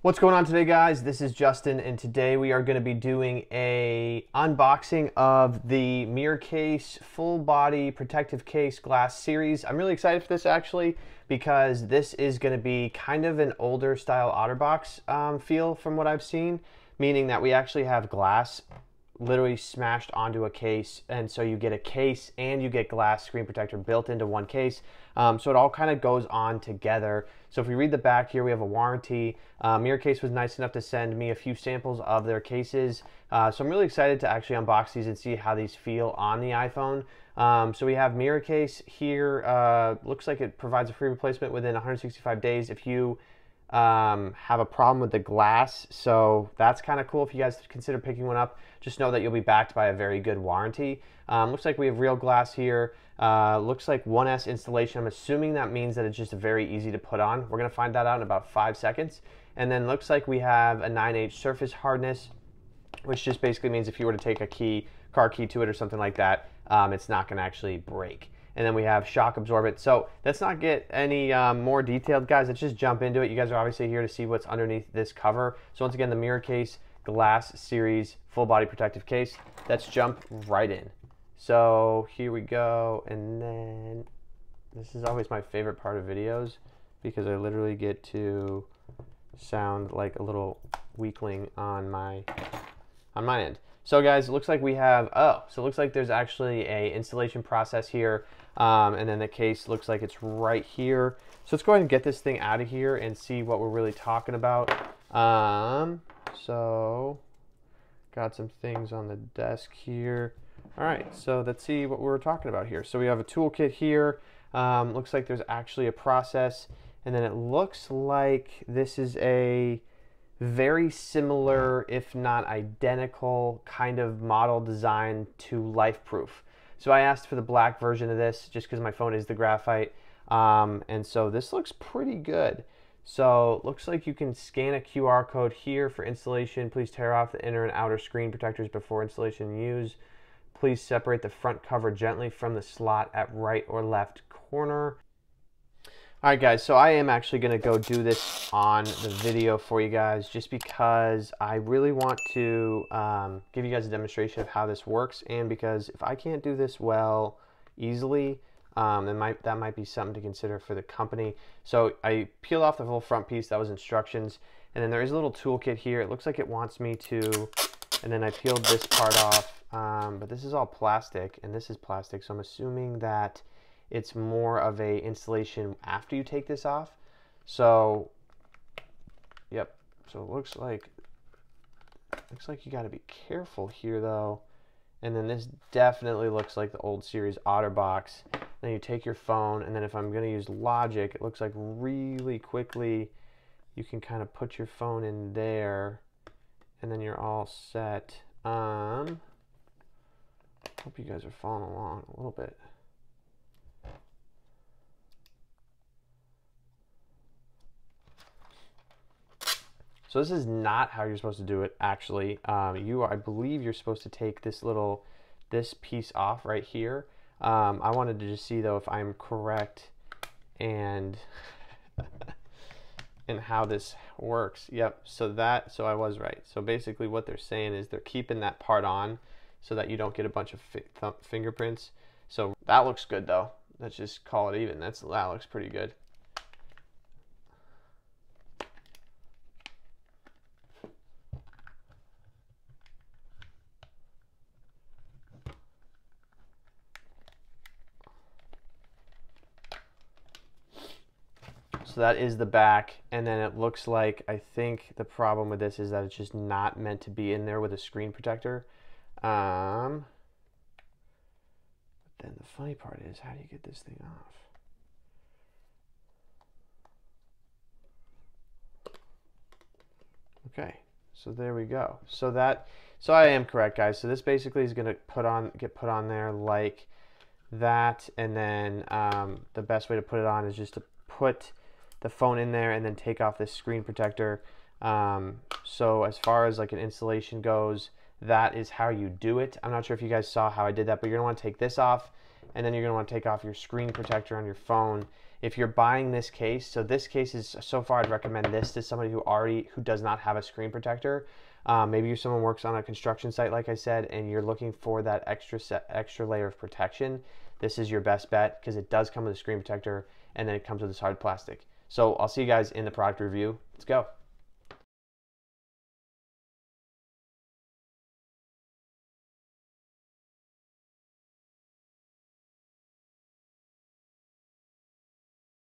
What's going on today, guys? This is Justin, and today we are going to be doing a unboxing of the Miracase full body protective case glass series. I'm really excited for this actually because this is going to be kind of an older style OtterBox feel from what I've seen, meaning that we actually have glass literally smashed onto a case, and so you get a case and you get glass screen protector built into one case, so it all kind of goes on together. So if we read the back here, we have a warranty. Miracase was nice enough to send me a few samples of their cases, so I'm really excited to actually unbox these and see how these feel on the iPhone. So we have Miracase here. Looks like it provides a free replacement within 165 days if you have a problem with the glass, so that's kind of cool. If you guys consider picking one up, just know that you'll be backed by a very good warranty. Looks like we have real glass here. Looks like 1S installation. I'm assuming that means that it's just very easy to put on. We're going to find that out in about 5 seconds. And then looks like we have a 9/8 surface hardness, which just basically means if you were to take a car key to it or something like that, it's not going to actually break. And then we have shock absorbent. So let's not get any more detailed, guys. Let's just jump into it. You guys are obviously here to see what's underneath this cover. So once again, the Miracase Glass Series full body protective case. Let's jump right in. So here we go. And then this is always my favorite part of videos because I literally get to sound like a little weakling on my end. So guys, it looks like we have, so it looks like there's actually a installation process here, and then the case looks like it's right here. So let's go ahead and get this thing out of here and see what we're really talking about. So got some things on the desk here. All right, so let's see what we're talking about here. So we have a toolkit here. Looks like there's actually a process, and then it looks like this is a very similar, if not identical, kind of model design to LifeProof. So I asked for the black version of this just because my phone is the graphite, and so this looks pretty good. So looks like you can scan a QR code here for installation. Please tear off the inner and outer screen protectors before installation use. Please separate the front cover gently from the slot at right or left corner. All right, guys, so I am actually going to go do this on the video for you guys just because I really want to give you guys a demonstration of how this works, and because if I can't do this well easily, then that might be something to consider for the company. So I peeled off the whole front piece. That was instructions. And then there is a little toolkit here. It looks like it wants me to, and then I peeled this part off, but this is all plastic, and this is plastic, so I'm assuming that it's more of a installation after you take this off. So yep, so it looks like you got to be careful here though. And then this definitely looks like the old series OtterBox. Then you take your phone, and then if I'm going to use Logic, it looks like really quickly you can kind of put your phone in there, and then you're all set. Hope you guys are following along a little bit. So this is not how you're supposed to do it, actually. I believe you're supposed to take this piece off right here. I wanted to just see though if I'm correct and and how this works. Yep. So I was right. So basically, what they're saying is they're keeping that part on so that you don't get a bunch of fingerprints. So that looks good though. Let's just call it even. That looks pretty good. So that is the back, and then it looks like, I think the problem with this is that it's just not meant to be in there with a screen protector. But then the funny part is, how do you get this thing off? Okay, so there we go. So I am correct, guys. So this basically is going to get put on there like that, and then the best way to put it on is just to put the phone in there and then take off this screen protector. So as far as like an installation goes, that is how you do it. I'm not sure if you guys saw how I did that, but you're gonna want to take this off, and then you're gonna want to take off your screen protector on your phone. if you're buying this case, so this case is, so far I'd recommend this to somebody who does not have a screen protector. Maybe you're someone who works on a construction site, like I said, and you're looking for that extra layer of protection. This is your best bet because it does come with a screen protector, and then it comes with this hard plastic. So I'll see you guys in the product review. Let's go.